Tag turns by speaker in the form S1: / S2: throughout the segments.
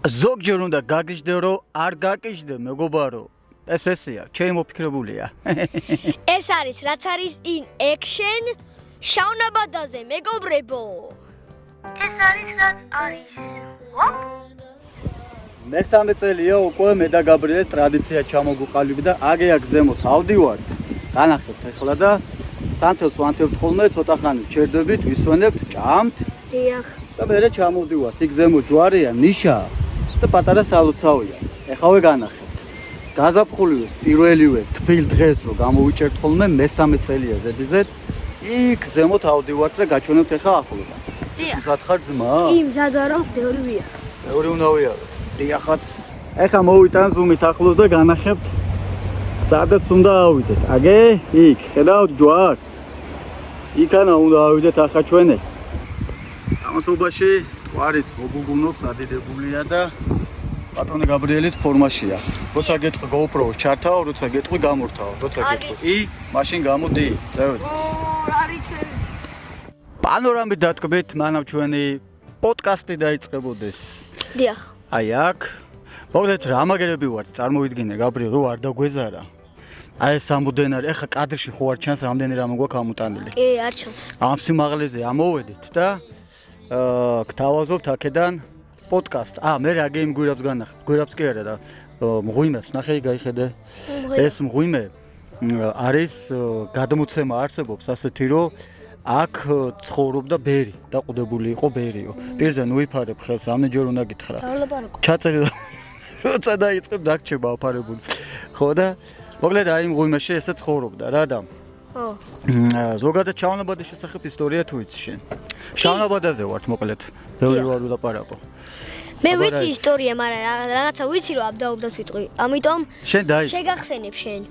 S1: ზოგჯერ უნდა გაგიჟდე რომ არ გაკიჟდე მეგობარო ეს ესეა ჩემი მოფიქრებულია
S2: ეს არის რაც არის in action შავნაბადაზე მეგობრებო ეს არის რაც არის
S1: მესამე წელია უკვე მე და გაბრიელის ტრადიცია ჩამოგუყალიბდა და აგეა გზემოთ ავდივართ განახებთ ახლა და სანთელს ვანთებთ ხოლმე ცოტა ხანი ვჩერდებით ვისვენებთ ჭამთ
S2: დიახ
S1: და მერე ჩამოვდივართ იქ ზემო ჯვარია ნიშაა და პატარა სალოცავია ეხავე განახებთ გაზაფხულივეს პირველივე თბილ დღეს რო გამოვიჭერთ ხოლმე მესამე წელია ზედიზედ იქ ზემოთ ავდივართ და გაჩვენებთ ეხა ახლობან მზად ხარ ძმა?
S2: კი მზად ვარო ბევრი ვია
S1: ბევრი უნდა ვიაროთ დიახაც ეხა მოვიტან ზუმით ახლოს და განახებთ სადაც უნდა ავიდეთ აგე იქ ხედავთ ჯვარს იქანა უნდა ავიდეთ ახლა ჩვენე ამასობაში ყარიც მოგუგუნობს ადიდებულია და ბატონი გაბრიელიც ფორმაშია როცა გეტყვი GoPro-ს ჩართავ როცა გეტყვი გამორთავ როცა გეტყვი მაშინ გამოდი წევით პანორამით დატკბეთ მანამ ჩვენი პოდკასტი დაიწყებოდეს
S2: დიახ
S1: აი აქ მოგლეთ რა მაგერები ვართ წარმოვიდგინე გაბრიელ რო არ დაგვეზარა აი ეს ამოდენარი ეხა კადრში ხო არ ჩანს ამდენი რამე გვაქვს ამოტანილი
S2: კი არ ჩანს
S1: ამ სიმაღლეზე ამოვედით და გთავაზობთ აქედან პოდკასტ მე რა გეიმ გვირაბს განახებთ გვირაბს კი არა და მღვიმეს ნახე გაიხედე ეს მღვიმე არის გადმოცემა არსებობს ასეთი რომ აქ ცხოვრობდა ბერი დაყუდებული იყო ბერიო პირზე ნუიფარებ ხელს ამდენჯერ უნდა გითხრა ჩაწერი როცა დაიწყებ დაგჩება აფარებული ხო და მოგლედ აი მღვიმეში ესე ცხოვრობდა რა და ზოგადად შავნაბადის შესახებ ისტორია თუ იცი შენ შავნაბადაზე ვართ მოკლედ ბევრი ვარ ვილაპარაკო
S2: მე ვიცი ისტორია მაგრამ რაღაცა ვიცი რომ აბდაუბდას ვიტყვი ამიტომ
S1: შენ დაიწყე
S2: შეგახსენებ შენ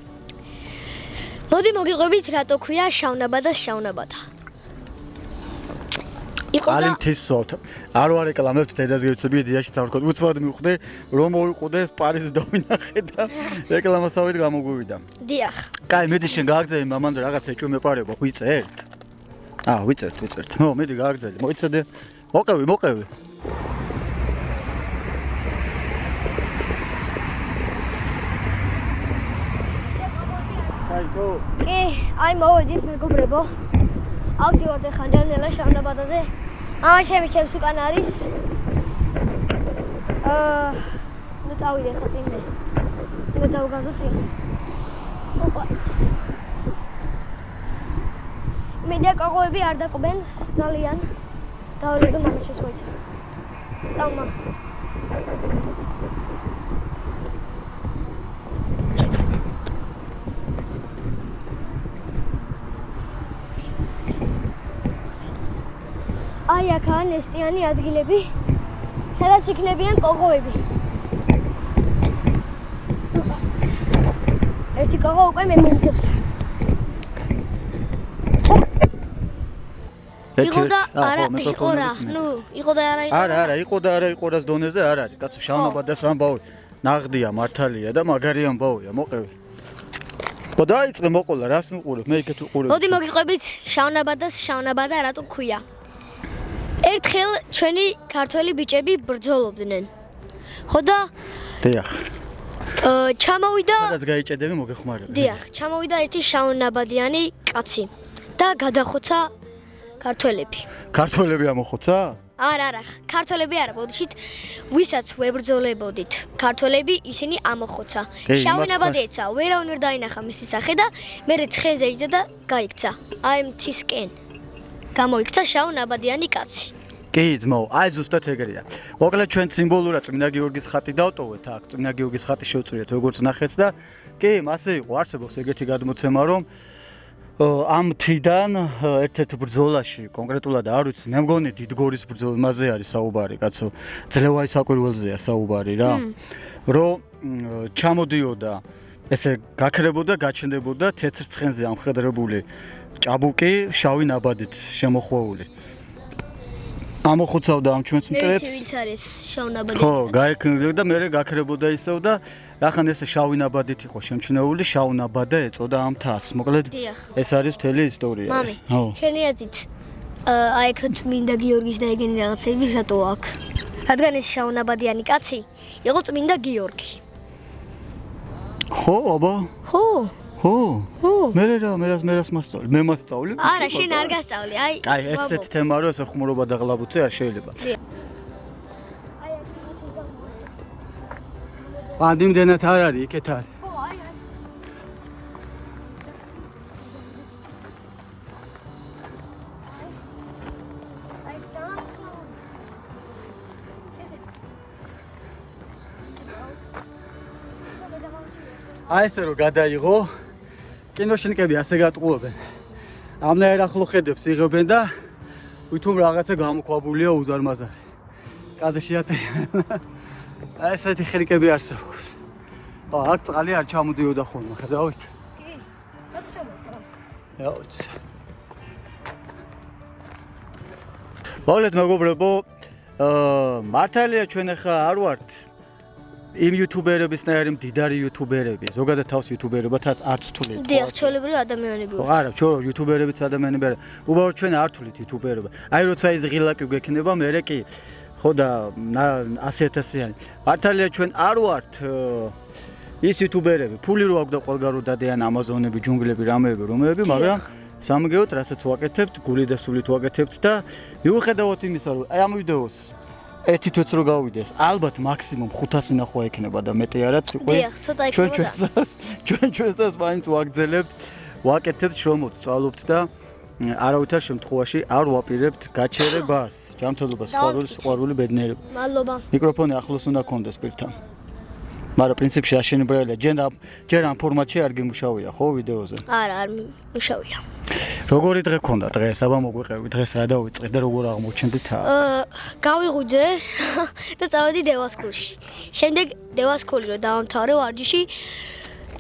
S2: მოდი მოგიყვებით რატო ქვია შავნაბადას შავნაბადა
S1: ალიმ თისოთ არ ვარ ეკლამებთ დედას გეცები იდეაში წავრქოთ უცბად მივხვდი რომ მოვიყოდე პარიზს დავინახე და რეკლამასავით გამოგვივიდა
S2: დიახ
S1: კაი მედი შენ გააგზავნე მამანდ რაღაცა ეჭვი მეპარება ვიწერთ ვიწერთ მედი გააგზავნე მოიცადე მოყევი
S2: კი აი მოვედის მეგობრებო ავდივართ ახლა ჯანელა შავნაბადაზე ჩემს უკან არის ნუ წავიდე ხა წინ მე დავგაზო წინ მე და კოღოები არ დაკობენს ძალიან დავრიდო მამაჩეს ვაიცა წავმა აი აქაა ნესტიანი ადგილები, სადაც იქნებიან კოღოები. ერთი კოღო უკვე მემუნტებს. იყო და არა,
S1: იყო და არა, იყო რას დონეზე არ არის. კაცო შავნაბადას ამბავი, ნაღდია, მართალია და მაგარი ამბავია, მოყევი. დაიწყე მოყოლა, რას მიყურებ? მე იქეთ ვიყურებ.
S2: მოდი მოგიყვებით შავნაბადას, შავნაბადა რატო ქვია? ერთხელ ჩვენი ქართველი ბიჭები ბრძოლობდნენ. ხო და
S1: დიახ.
S2: ჩამოვიდა
S1: სადაც გაიჭედები მოგეხმარება.
S2: დიახ, ჩამოვიდა ერთი შავნაბადიანი კაცი და გადახოცა ქართველები.
S1: ქართველები ამოხოცა?
S2: არა, ქართველები არა, ბოდიშით ვისაც ვებრძოლებოდით. ქართველები ისინი ამოხოცა. შავნაბადი ეცა, ვერავინ ვერ დაინახა მისი სახე და მერე ცხენზე იჯდა და გაიქცა. აი მთისკენ. გამოიქცა შავნაბადიანი კაცი.
S1: კი ძმაო, აი ზუსტად ეგრეა. მოკლედ ჩვენ სიმბოლურად წმინდა გიორგის ხატი დავტოვეთ აქ, წმინდა გიორგის ხატი შევწირეთ როგორც ნახეთ და კი, მასე იყო, არსებობს ეგეთი გადმოცემა, რომ ამ თიდან ერთ-ერთ ბრძოლაში, კონკრეტულად არ ვიცი, მე მგონი დიდგორის ბრძოლაზე არის საუბარი, კაცო. ძლევაი საკვირველზეა საუბარი რა. რომ ჩამოდიოდა ესე გაქრებოდა, გაჩნდებოდა თეთრ ცხენზე ამხედრებული ჭაბუკი შავი ნაბადით შემოხვეული. ამოხოცავდა ამ ჩვენს მტრებს.
S2: ვინც არის შავნაბადი?
S1: ხო, გაიქნებოდა და მერე გაქრებოდა ისევ და რახან ესე შავი ნაბადით იყო შემჩნეული, შავნაბადა ეწოდა ამ თასს. მოკლედ ეს არის მთელი ისტორია.
S2: ხო. შენი აზრით აი აქ წმინდა გიორგის და ეგენი რაღაცები რატო აქვს? რადგან ეს შაუნაბადიანი კაცი იყო წმინდა გიორგი.
S1: ხო, აბა.
S2: ხო.
S1: ხო.
S2: ხო.
S1: მე რას მასწავლე? მე მასწავლე?
S2: არა, შენ არ გასწავლე, აი.
S1: კაი, ესეთი თემა რო ესე ხუმრობა და ღლაბუცი არ შეიძლება. ამდიმდენად არ არის, იქეთ არის.
S2: ხო, აი.
S1: აი ესე რომ გადაიღო, კინოშინკები ასე გატყუებენ. ამნაირ ახლო ხედებს იღებენ და ვითომ რაღაცა გამოქვაბულია უზარმაზარი. კადრში აი ესეთი ხერიკები არსებობს. აქ წყალი არ ჩამოდიოდა ხოლმე, ხედავ იქ.
S2: კი. რატო შემოსწრა?
S1: აუც. მოგლეთ მეგობრებო, მართალია ჩვენ ახლა არ ვართ იმ იუთუბერებისნაირი მდიდარი იუთუბერები, ზოგადად თავს იუთუბერებათაც არ ვთვლით.
S2: დიახ, ჩვეულებრივი ადამიანები
S1: ხო, არა, ჩვენ იუთუბერებიც ადამიანები არა. უბრალოდ ჩვენ არ ვთვლით იუთუბერობა. აი როცა ის ღილაკი გექნება, მერე კი ხო და 100,000-იანი. მართალია ჩვენ არ ვართ ის იუთუბერები, ფული რო აქვს და ყველგან რო დადიან ამაზონები, ჯუნგლები, რამეები, რომეები, მაგრამ სამგეოთ რასაც ვაკეთებთ, გული და სულით ვაკეთებთ და მიუხედავად იმისა, რომ აი ამ ვიდეოს ერთი თვეც რო გავიდეს, ალბათ მაქსიმუმ 500 ნახვა ექნება და მეტი არაც იყო.
S2: დიახ, ცოტა იქნება და
S1: ჩვენსაც მაინც ვაგრძელებთ, ვაკეთებთ, შრომობთ, სწავლობთ და არავითარ შემთხვევაში არ ვაპირებთ გაჩერებას, ჯანმრთელობას, სიყვარული, ბედნიერება.
S2: მადლობა.
S1: მიკროფონი ახლოს უნდა კონდეს პირთან. მაგრამ პრინციპში აშენებელია, ჯერ ამ ფორმატში არ გიმუშავია, ხო, ვიდეოზე?
S2: არა, არ მუშავია.
S1: როგორი დღე გქონდა დღეს? აბა მოგვიყევი, დღეს რა დავიწყე და როგორ აღმოჩენდით?
S2: გავიღუძე და წავედი დევასკულში. შემდეგ დევასკული რო დავამთავრე ვარჯიში,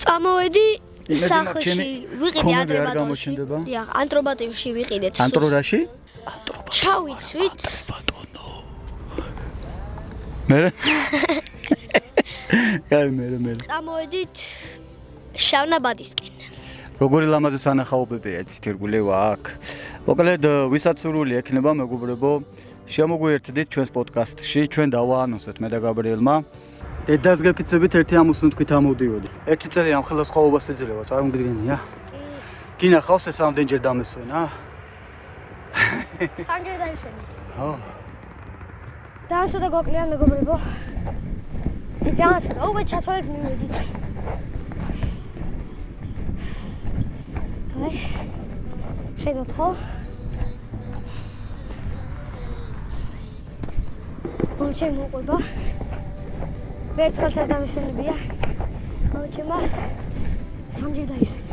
S2: წამოვედი სახლში, ვიყიდე ანტრობატონში. დიახ, ანტრობატონში ვიყიდეთ.
S1: ანტრორაში?
S2: ჩავიცვით.
S1: მერე? კაი, მერე.
S2: წამოვედით შავნაბადისკენ.
S1: როგორი ლამაზი სანახაობებია ეს თირგულევა აქ. მოკლედ, ვისაც სურვილი ექნება, მეგობრებო, შემოგვიერთდით ჩვენს პოდკასტში, ჩვენ დავაანონსეთ მე და გაბრიელმა. დედას გეკიცებით ერთი ამოსუნთქვით ამოვდივოდი. ერთი წელი ამ ხელას ხოვებას ეძლევა, წარმოგიდგენია? კი. გინახავს ეს ამდენჯერ დამესვენა?
S2: სამჯერ დაიშვენი.
S1: ხო.
S2: დაანცოდა გოკლია მეგობრებო. დაანცოდა, უკვე ჩაცვალეთ მივედით. აი. ხედავთ ხო? მოჩემ მოყვება. ვერთხელს არ დამისვენებია. მოჩემა სამჯერ დაისვენა.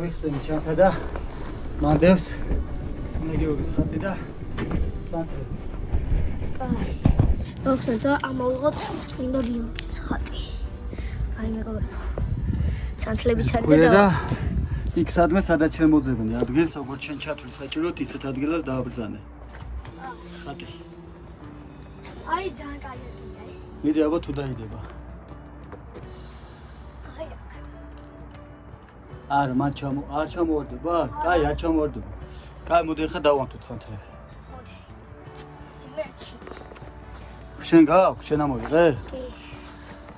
S2: ვიხსენი ჩანთა და მანდებს მეგეობის ხატი და სანთები. ვახსენე და ამოვიღოთ წმინდა გიორგის ხატი. აი მეგობრებო. სანთლებიც არის და
S1: იქ სადმე სადაც შემოძებნი ადგილს, როგორც შენ ჩათვლი საჭიროდ, ისეთ ადგილას დააბრძანე. ხატი.
S2: აი ძალიან კაი ადგილია.
S1: მიდი აბა თუ დაიდება. არა, მან არ ჩამოვარდება? კაი, არ ჩამოვარდება. კაი, მოდი ახლა დავანთოთ სანთლები.
S2: მოდი. ძიმერტში.
S1: შენ გაქვს, შენ ამოვიღე?
S2: კი.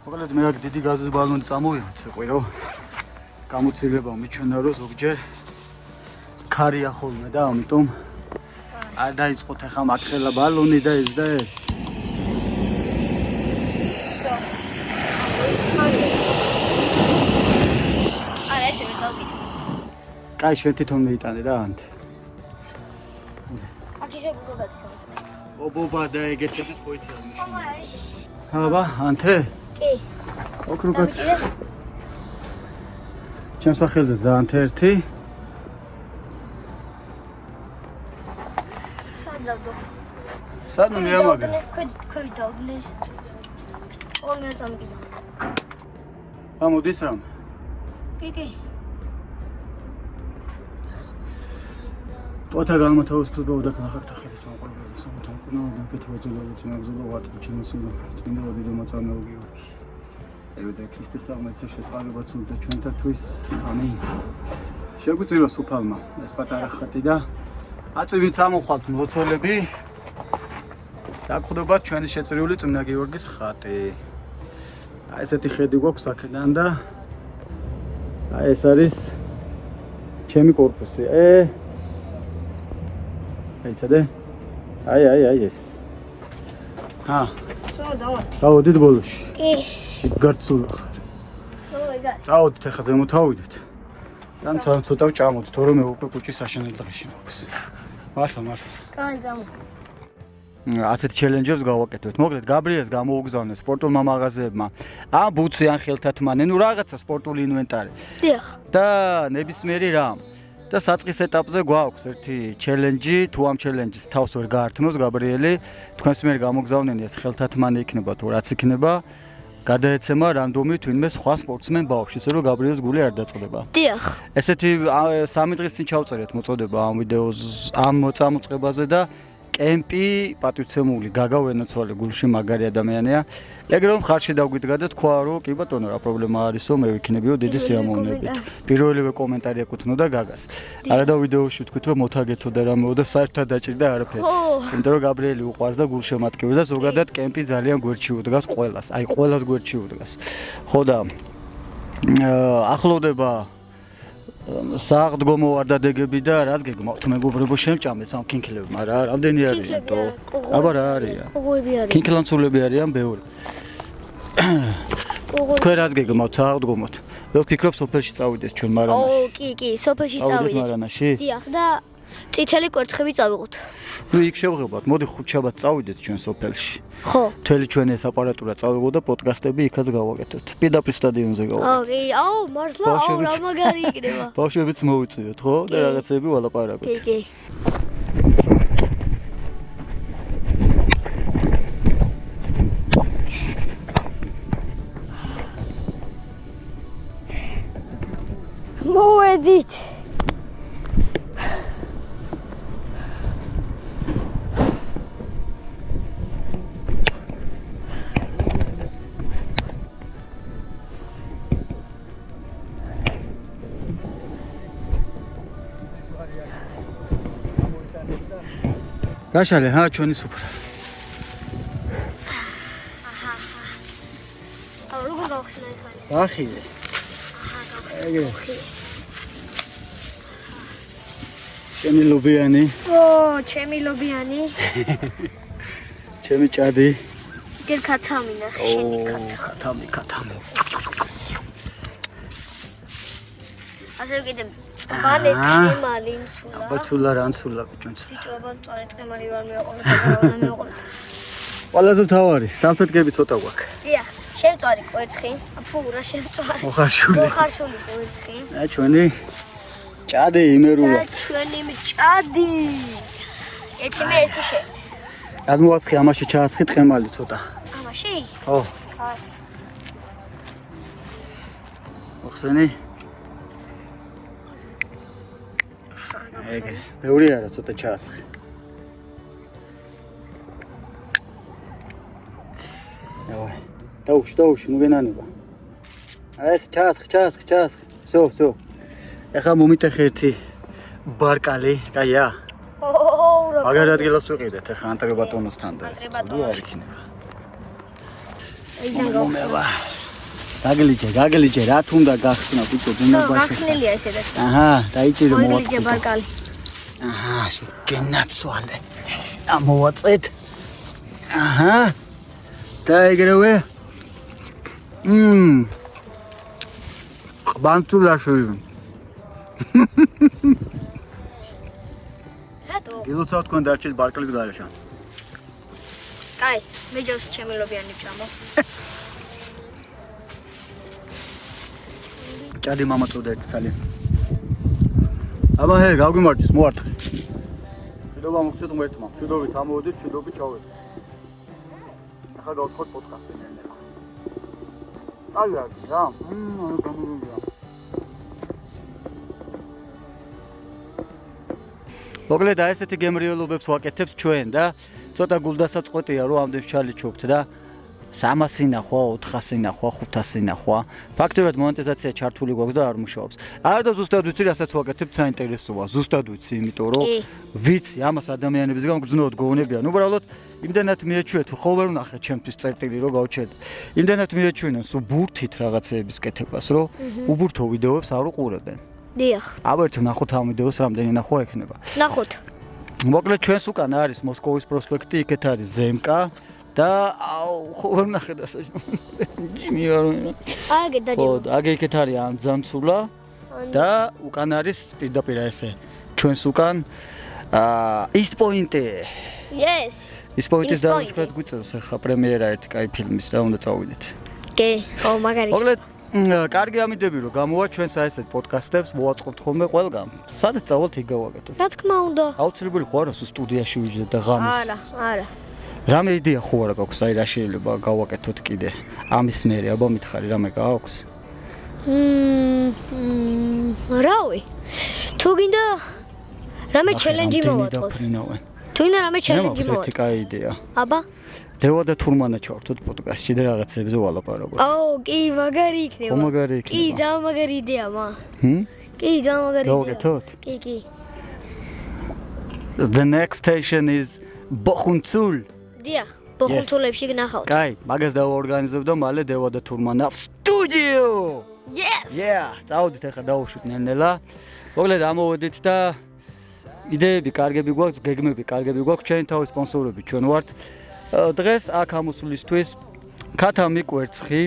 S1: მოკლედ მე აქ დიდი გაზის ბალონი წამოვიღეთ, ყვირო. გამოცდილება მიჩვენა რომ ზოგჯერ ქარია ხოლმე და ამიტომ არ დაიწყოთ ახლა მაქრელა ბალონი და ეს და ეს. კაი, შენ თვითონ მიიტანე რა ანთე.
S2: აქ ისე გუგაგაცემთ.
S1: ობობა და ეგეთების ხო იცი მაშინ. აბა, ანთე?
S2: კი.
S1: ოქროკაც. ჩემს სახელზე ზანთე ერთი.
S2: სადავდო.
S1: სანუ მიამაგე.
S2: ქვევით დაუდგეს. ორმე წამკიდა.
S1: გამოდის რამ?
S2: კი.
S1: Ota galmatovuz futbolda kanaqaq taxelis qo'ygan. So'ng to'qno Petrozelov uchun abzalo vaqt uchun mas'ul xatminda video matsarnavgi. Evda Kristus აღმეცე შეწყალება ცუდდა ჩვენთათვის. ამინ. შეგვიძლია სუფალმა ეს პატარა ხატი და აწვივით წამოხვალთ მლოცველები. დაგხვდებათ ჩვენი შეწრიული წმინდა გიორგის ხატი. აი ესეთი ხედი გვაქვს აქედან და აი ეს არის ჩემი корпуსი. აიცადე? აი ეს. დავდით ბოლოში.
S2: კი.
S1: გარცულა ხარ. წავდით ახლა ზემოთ ავიდეთ. და ცოტა ვჭამოთ, თორემ უკვე კუჭის საშენელ დღეში მაქვს. მართლა.
S2: კაი ზამო.
S1: ასეთ ჩელენჯებს გავაკეთებთ. მოკლედ გაბრიელს გამოუგზავნეს სპორტულმა მაღაზიებმა. ამ ბუცი ან ხელთათმანე, ნუ რაღაცა სპორტული ინვენტარი.
S2: დიახ.
S1: და ნებისმიერი რამ. და საწყის ეტაპზე გვაქვს ერთი ჩელენჯი, თუ ამ ჩელენჯის თავს ვერ გაართმევს გაბრიელი, თქვენს მიერ გამოგზავნენი ეს ხელთათმანე იქნება თუ რაც იქნება, გადაეცემა რანდომი თვინმე სხვა სპორტსმენ ბავშვს, ისე რომ გაბრიელს გული არ დაწყდება.
S2: დიახ.
S1: ესეთი 3 დღის წინ ჩავწერეთ მოწოდება ამ ვიდეოს ამ მოწამოწყებაზე და კემპი პატივცემული გაგა ვენოცვალე გულში მაგარი ადამიანია. ეგ რომ ხარში დაგვიდგა და თქვა რომ კი ბატონო რა პრობლემა არისო მე ვიქნებიო დიდი სიამოვნებით. პირველივე კომენტარი ეკუთვნოდა გაგას. არა და ვიდეოში ვთქვით რომ მოთაგეთო და რამეო და საერთოდ დაჭირდა არაფერი. იმიტომ რომ გაბრიელი უყვარს და გულშემატკივრის და ზოგადად კემპი ძალიან გვერდში უდგას ყველას. აი ყველას გვერდში უდგას. ხო და ახლოვდება საღდგომო ვარდადეგები და რაც გეგმავთ მეგობრებო შემჭამეთ ამ კინქლები, მაგრამ რამდენი არიან თო? აბა რა არიან?
S2: ყოღოები არიან.
S1: კინქლანცულები არიან ბევრი. თქვენ რაც გეგმავთ საღდგომოთ? მე ვფიქრობ სოფელში წავიდეთ ჩვენ მარანაში.
S2: კი, სოფელში წავიდეთ.
S1: მარანაში?
S2: დიახ და წითელი კვერცხები წავიღოთ.
S1: ნუ იქ შევღებათ, მოდი ხუთშაბათს წავიდეთ ჩვენ სოფელში.
S2: ხო.
S1: მთელი ჩვენი ეს აპარატურა წავიღოთ და პოდკასტები იქაც გავაკეთოთ. პირდაპირ სტადიონზე გავაკეთოთ.
S2: მართლა, რა მაგარი იქნება.
S1: ბავშვებიც მოვიწვიოთ, ხო? და რაღაცები ვალაპარაკოთ.
S2: კი. მოვედით.
S1: გაშალე, ჩვენი სუფრა.
S2: როგორ გავხსნა ეს?
S1: გახილე. ეგრე. ჩემი ლობიანი.
S2: ჩემი ლობიანი.
S1: ჩემი ჭადი.
S2: ჯერ ქათამინა, შენი
S1: ქათამი.
S2: ასე ვიყიდე მწვანე ტყემალი ინცულა.
S1: აბაცულა რანცულა ბიჭონც.
S2: ბიჭობა მწვანე ტყემალი ვარ მეყოლა.
S1: ყველაზე თავარი, სამფეთქები ცოტა გვაქვს.
S2: დიახ, შემწვარი კვერცხი. ფუ რა შემწვარი.
S1: მოხარშული
S2: კვერცხი.
S1: აი ჩვენი ჭადი იმერულა.
S2: ჩვენი ჭადი. ერთი მე ერთი შე.
S1: აღმოაცხი ამაში ჩააცხი ტყემალი ცოტა.
S2: ამაში?
S1: ხო.
S2: კაი.
S1: მოხსენი? ეგრე. ბევრი არა, ცოტა ჩააცხი. დავაი. დაუშვი, ნუ გენანება. ეს ჩააცხი. ვსო. ეხლა მომიტეხე ერთი ბარკალი, კაია?
S2: რა.
S1: მაგარ ადგილას ვიყიდეთ, ეხლა ანტრე ბატონოსთან და ეს არ იქნება.
S2: აიდან გავხსნა.
S1: გაგლიჯე, რა თუნდა გახსნა ბიჭო, ბუნებაში.
S2: გახსნილია ესედაც.
S1: დაიჭირო მოვაწყო.
S2: გაგლიჯე ბარკალი.
S1: შეგენაცვალე. მოვაწეთ. და ეგრევე. ყბანწულაშვილი.
S2: რატო?
S1: გილოცავ თქვენ დარჩით ბარკლის გარეშე.
S2: კაი, მე ჯობს ჩემი ლობიანი ვჭამო.
S1: ჭადი მამაწოდა ერთ ძალიან. აბა გაგვიმარჯოს, მოვარტყე. მშვიდობა მოგცეთ ღმერთმა. მშვიდობით ამოვედით, მშვიდობით ჩავედით. ახლა გავწყოთ პოდკასტი ნელა. აი რა. გამიგია. მოკლედ აი ესეთი გემრიელობებს ვაკეთებთ ჩვენ და ცოტა გულდასაწყვეტია რომ ამდენ ჩალიჩობთ და 300 ინახვა, 400 ინახვა, 500 ინახვა. ფაქტობრივად მონეტიზაცია ჩართული გვაქვს და არ მუშაობს. არა და ზუსტად ვიცი, რასაც ვაკეთებ, საინტერესოა. ზუსტად ვიცი, იმიტომ რომ ვიცი, ამას ადამიანებისგან გრძნოდ გონებიან. უბრალოდ იმდანაც მიეჩვენეთ, ხო ვერ ვნახე ჩემთვის წერტილი რომ გავჩერდ. იმდანაც მიეჩვენენ სულ ბურთით რაღაცეების კეთებას, რომ უბურთო ვიდეოებს არ უყურებენ.
S2: დიახ.
S1: აბა ერთ ნახოთ ამ ვიდეოს რამდენი ნახვა ექნება.
S2: ნახოთ.
S1: მოკლედ ჩვენს უკან არის მოსკოვის პროსპექტი, იქეთ არის ზემკა და ხო ვერ ნახე და ჯიმიარო.
S2: აგე დაჯერა.
S1: აგე იქეთ არის ანძამცულა და უკან არის პირდაპირ ესე ჩვენს უკან East Point.
S2: Yes.
S1: East Point-ის დაუშვათ გვიწევს ახლა პრემიერა ერთი კაი ფილმის და უნდა წავიდეთ.
S2: კი, ხო მაგარი.
S1: მოკლედ კარგი ამიდები რომ გამოვა ჩვენს აი ესეთ პოდკასტებს მოვაწყობთ ხოლმე ყველგან. სადაც წავალთ იქ გავაკეთოთ.
S2: რა თქმა უნდა.
S1: აუცილებელი ხო არა სულ სტუდიაში ვიჯდეთ და ღამის.
S2: არა.
S1: რამე იდეა ხო არა გაქვს აი რა შეიძლება გავაკეთოთ კიდე ამის მერე აბა მითხარი რამე გაქვს?
S2: რავი. თუ გინდა რამე ჩელენჯი მოვაწყოთ. თუ გინდა რამე ჩელენჯი
S1: მოვაწყოთ. ერთი კაი იდეა.
S2: აბა
S1: დევა და თურმანა ჩავართოთ პოდკასტში და რაღაცებზე ვალაპარაკოთ.
S2: კი, მაგარი იქნება.
S1: ხო მაგარი იქნება.
S2: კი, ძალიან მაგარი იდეა, მა. კი, ძალიან მაგარი იდეა.
S1: გავაკეთოთ?
S2: კი.
S1: The next station is Bochunzul.
S2: დიახ, ბოხუნცულებში გნახავთ.
S1: კაი, მაგას დავორგანიზებ და მალე დევა და თურმანა სტუდიო.
S2: Yes.
S1: Yeah, წავედით ახლა დავუშვით ნელ-ნელა. მოკლედ ამოვედით და იდეები კარგები გვაქვს, გეგმები კარგები გვაქვს, ჩვენი თავის სპონსორები ჩვენ ვართ. დღეს აქ ამოსვლისთვის ქათა მიკვერცხი,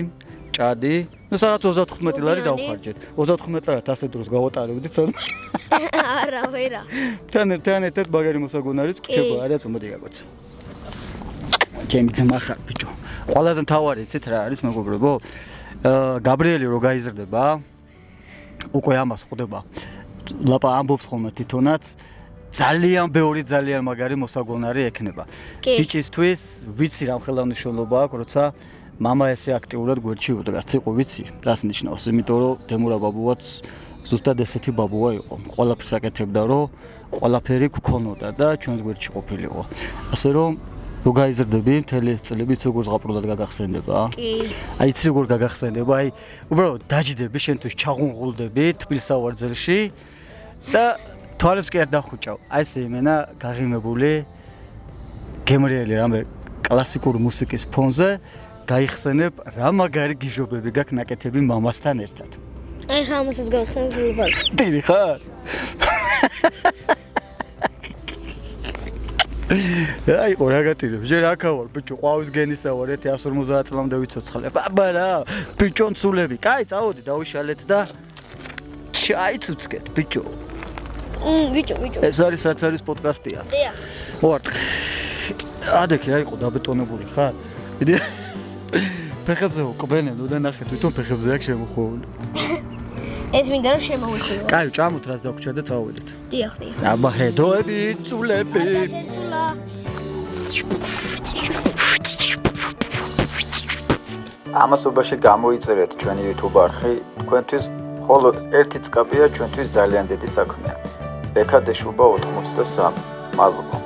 S1: ჭადი, ну სადაც 35 ლარი დავხარჯეთ. 35 ლარად ასე დროს გავატარებდით სად?
S2: არა, ვერა.
S1: თან ერთად მაგარი მოსაგონარიც გრჩება, არაც მოდი გაგოც. ჩემი ძმა ხარ ბიჭო. ყველაზე მთავარი იცით რა არის მეგობრებო? გაბრიელი რო გაიზრდება, უკვე ამას ხვდება. ლაპა ამბობს ხოლმე თვითონაც ძალიან ბევრი ძალიან მაგარი მოსაგონარი ექნება. ბიჭისთვის ვიცი რა ხელოვნიშნულობა აქვს, როცა мама ესე აქტიურად გვერდში უდგას. ციყო ვიცი, რას ნიშნავს? იმიტომ რომ დემურა ბაბუაც ზუსტად ესეთი ბაბუა იყო. ყველაფერს აკეთებდა, რომ ყველაფერი გქონოდა და ჩვენს გვერდში ყოფილიყო. ასე რომ რო გაიზრდები, მთელი ეს წლები როგორ ზღაპრულად გაგახსენდება?
S2: კი.
S1: აი იცი როგორ გაგახსენდება? აი უბრალოდ დაჯდები, შენთვის ჩაღუნღულდები თბილ სავარძელში და თვალებს კი არ დახუჭავ. აი ესე იმენა გაღიმებული გემრიელი რამე კლასიკური მუსიკის ფონზე გაიხსენებ რა მაგარი გიჟობები გაქვს ნაკეთები მამასთან ერთად.
S2: აი ხა ამასაც გავხსენებ გულბალ.
S1: დირი ხარ? აი ყურა გატირებ. ჯერ აქა ვარ ბიჭო, ყვავის გენისა ვარ, ერთი 150 წლამდე ვიცოცხლებ. აბა რა, ბიჭონცულები. კაი, წავოდი დავიშალეთ და ჩაიცუცკეთ ბიჭო.
S2: ბიჭო.
S1: ეს არის რაც არის პოდკასტია.
S2: დიახ.
S1: ვარ. ადექი რა იყო დაბეტონებული ხარ? იდი. ფეხებზე უკბენენ და ნახე თვითონ ფეხებზე აქ შემოხვეული.
S2: ეს მინდა რომ შემოვიხილო.
S1: კაი, ჭამოთ რას დაგვრჩა და წავედით.
S2: დიახ.
S1: აბა ჰედოები, წულები.
S2: დაცეცულა.
S3: ამასობაში გამოიწერეთ ჩვენი YouTube არხი, თქვენთვის მხოლოდ ერთი წკაპია ჩვენთვის ძალიან დიდი საქმეა. ბექადეშუბა 83. მადლობა.